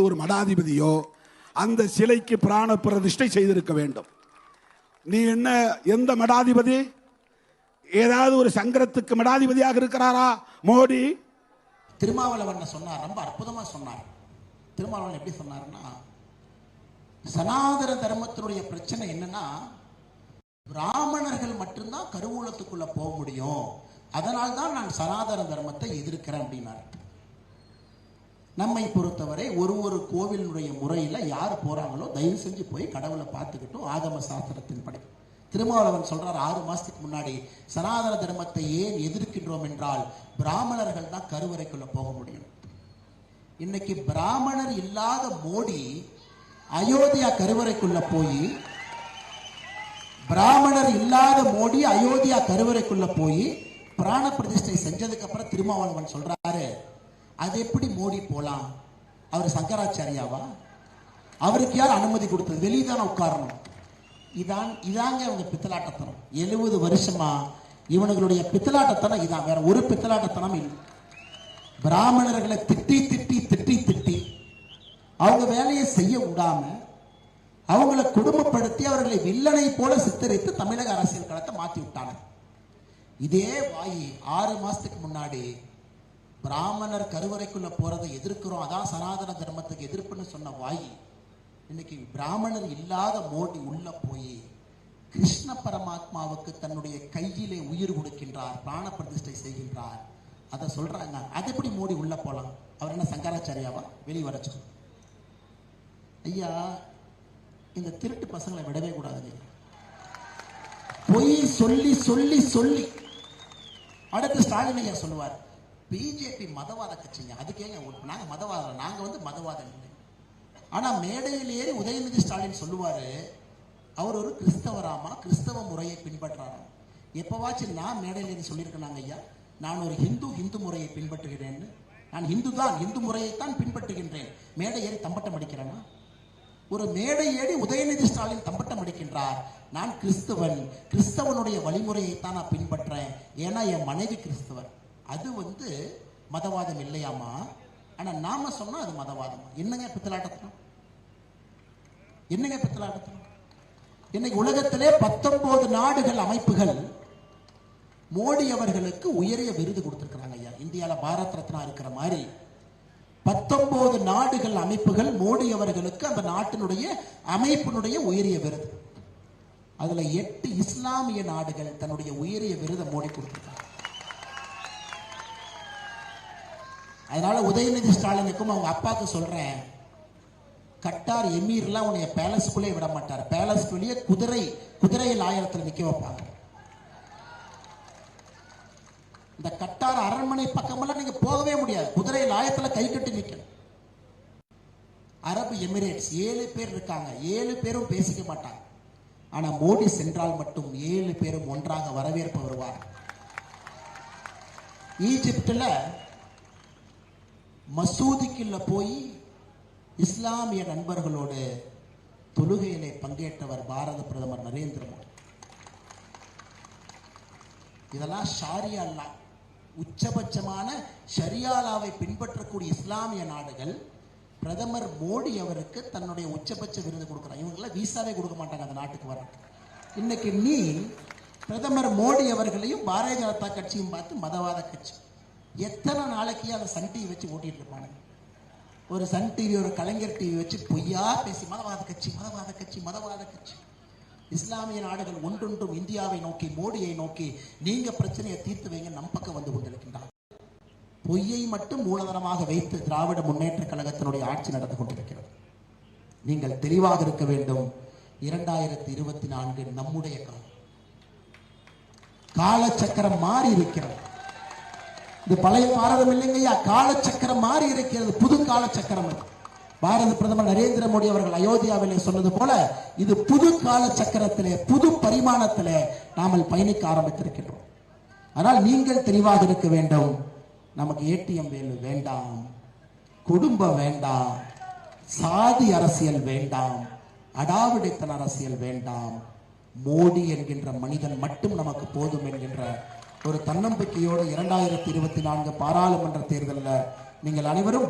ஒரு மடாதிபதியோ அந்த சிலைக்கு பிராண பிரதிஷ்டை செய்திருக்க வேண்டும். நீ என்ன எந்த மடாதிபதி? ஏதாவது ஒரு சங்கரத்துக்கு மடாதிபதியாக இருக்கிறாரா மோடி? திருமாவளவன் சொன்னார், ரொம்ப அற்புதமா சொன்னார். திருமாவளவன் எப்படி சொன்னார்னா, சனாதன தர்மத்தினுடைய பிரச்சனை என்னன்னா, பிராமணர்கள் மட்டும்தான் கருவூலத்துக்குள்ள போக முடியும், அதனால்தான் நான் சனாதன தர்மத்தை எதிர்க்கிறேன் அப்படின்னார். நம்மை பொறுத்தவரை ஒரு கோவிலுடைய முறையில் யார் போறாங்களோ தயவு செஞ்சு போய் கடவுளை பார்த்துக்கிட்டும் ஆகம சாஸ்திரத்தின் படி. திருமாவளவன் சொல்றார், 6 மாசத்துக்கு முன்னாடி சனாதன தர்மத்தை ஏன் எதிர்க்கின்றோம் என்றால் பிராமணர்கள் தான் கருவறைக்குள்ள போக முடியும். இன்னைக்கு பிராமணர் இல்லாத மோடி அயோத்தியா கருவறைக்குள்ள போய் பிராண பிரதிஷ்டை செஞ்சதுக்கு அப்புறம் திருமாவளவன் சொல்றாரு, அது எப்படி மோடி போலாம்? அவர் சங்கராச்சாரியாவா? அவருக்கு யார் அனுமதி கொடுத்தது? வெளியதான உட்காரணும். இதாங்க அவங்க பித்தலாட்டத்தனம். 70 வருஷமா இவனுடைய பித்தலாட்டத்தனம் இதான், வேற ஒரு பித்தலாட்டத்தனம் இல்லை. பிராமணர்களை திட்டி திட்டி திட்டி திட்டி அவங்க வேலையை செய்ய விடாம அவங்களை குடும்பப்படுத்தி அவர்களை வில்லனை போல சித்தரித்து தமிழக அரசியல் களத்தை மாத்தி விட்டாங்க. இதே வாயி 6 மாசத்துக்கு முன்னாடி பிராமணர் கருவறைக்குள்ள போறதை எதிர்க்கிறோம், அதான் சனாதன தர்மத்துக்கு எதிர்ப்புன்னு சொன்ன வாயி இன்னைக்கு பிராமணர் இல்லாத மோடி உள்ள போய் கிருஷ்ண பரமாத்மாவுக்கு தன்னுடைய கையிலே உயிர் கொடுக்கின்றார், பிராண பிரதிஷ்டை செய்கின்றார். அதை சொல்றாங்க. அது எப்படி மோடி உள்ள போலாம்? அவர் என்ன சங்கராச்சாரியாவா? வெளியே வரச்சு. ஐயா, இந்த திருட்டு பசங்களை விடவே கூடாது. பொய் சொல்லி சொல்லி சொல்லி அடுத்து ஸ்டாலின் ஐயா சொல்லுவார், பிஜேபி மதவாத கட்சிங்க. அதுக்கேங்க நாங்க மதவாதம், நாங்க மதவாதம் இல்லை. ஆனா மேடையில் ஏறி உதயநிதி ஸ்டாலின் சொல்லுவாரு, அவர் ஒரு கிறிஸ்தவராமா, கிறிஸ்தவ முறையை பின்பற்றாராம். எப்பவாச்சும் நான் மேடையில் ஏறி சொல்லியிருக்கேன், ஐயா நான் ஒரு ஹிந்து முறையை பின்பற்றுகிறேன்னு. நான் இந்து முறையைத்தான் பின்பற்றுகின்றேன். மேடை ஏறி தம்பட்டம் அடிக்கிறேன்னா? ஒரு மேடை ஏறி உதயநிதி ஸ்டாலின் தம்பட்டம் அடிக்கின்றார், நான் கிறிஸ்தவன், கிறிஸ்தவனுடைய வழிமுறையைத்தான் நான் பின்பற்றேன், ஏன்னா என் மனைவி கிறிஸ்தவன். அது மதவாதம் இல்லையாமா? ஆனா நாம சொன்னா அது மதவாதம். என்னங்க பித்தலாட்டத்தனம்? இன்னைக்கு உலகத்திலே 19 நாடுகள் அமைப்புகள் மோடி அவர்களுக்கு உயரிய விருது கொடுத்திருக்கிறாங்க. ஐயா, இந்தியால பாரத் ரத்னா இருக்கிற மாதிரி 19 நாடுகள் அமைப்புகள் மோடி அவர்களுக்கு அந்த நாட்டினுடைய அமைப்பினுடைய உயரிய விருது. அதுல 8 இஸ்லாமிய நாடுகள் தன்னுடைய உயரிய விருதை மோடி கொடுத்திருக்காங்க. அதனால உதயநிதி ஸ்டாலினுக்கும் அவங்க அப்பாவுக்கு சொல்றேன், கட்டார் எமீர்லாம் உன்னைய பேலஸ்குள்ளே விட மாட்டார். பேலஸ் வெளியே குதிரையில் ஆயிரத்தில் நிக்க வைப்பாங்க. இந்த கட்டார் அரண்மனை பக்கமெல்லாம் நீங்க போகவே முடியாது. குதிரையில் ஆயத்துல கை கட்டி நிக்கணும். அரபு எமிரேட்ஸ் 7 பேர் இருக்காங்க, 7 பேரும் பேசிக்க மாட்டாங்க. ஆனா மோடி சென்றால் மட்டும் 7 பேரும் ஒன்றாக வரவேற்பு வருவார். ஈஜிப்ட்ல மசூதிக்குள்ள போய் இஸ்லாமிய நண்பர்களோடு தொழுகையிலே பங்கேற்றவர் பாரத பிரதமர் நரேந்திர மோடி. இதெல்லாம் ஷாரியா லா, உச்சபட்சமான ஷரியாலாவை பின்பற்றக்கூடிய இஸ்லாமிய நாடுகள் பிரதமர் மோடி அவருக்கு தன்னுடைய உச்சபட்ச விருது கொடுக்கிறார். இவங்கெல்லாம் வீசாவே கொடுக்க மாட்டாங்க அந்த நாட்டுக்கு வர. இன்னைக்கு நீ பிரதமர் மோடி அவர்களையும் பாரதிய ஜனதா கட்சியும் பார்த்து மதவாத கட்சி. எத்தனை நாளைக்கு அதை சன் டிவி வச்சு ஓட்டிட்டு இருப்பானுங்க? ஒரு சன் டிவி, ஒரு கலைஞர் டிவி வச்சு பொய்யா பேசி மதவாத கட்சி. இஸ்லாமிய நாடுகள் ஒன்றொன்றும் இந்தியாவை நோக்கி, மோடியை நோக்கி நீங்க பிரச்சனையை தீர்த்து வைங்க நம் பக்கம் வந்து கொண்டிருக்கின்றார். பொய்யை மட்டும் மூலதனமாக வைத்து திராவிட முன்னேற்ற கழகத்தினுடைய ஆட்சி நடந்து கொண்டிருக்கிறது. நீங்கள் தெளிவாக இருக்க வேண்டும். 2024 நம்முடைய காலச்சக்கரம் மாறி இருக்கிறது. இது பழைய பாரதம் இல்லைங்கய்யா, காலச்சக்கரம் மாறி இருக்கிறது, புது காலச்சக்கரம். பாரத பிரதமர் நரேந்திர மோடி அவர்கள் அயோத்தியாவிலே சொன்னது போல இது புது காலச்சக்கரத்திலே, புது பரிமாணத்திலே நாமல் பயணிக்க ஆரம்பித்திருக்கின்றோம். ஆனால் நீங்கள் தெளிவாக இருக்க வேண்டும். நமக்கு ஏடிஎம் வேண்டாம், குடும்பம் வேண்டாம், சாதி அரசியல் வேண்டாம், அடாவடித்தன அரசியல் வேண்டாம். மோடி என்கின்ற மனிதன் மட்டும் நமக்கு போதும் என்கின்ற ஒரு தன்னம்பிக்கையோடு 2024 பாராளுமன்ற தேர்தலில் நீங்கள் அனைவரும்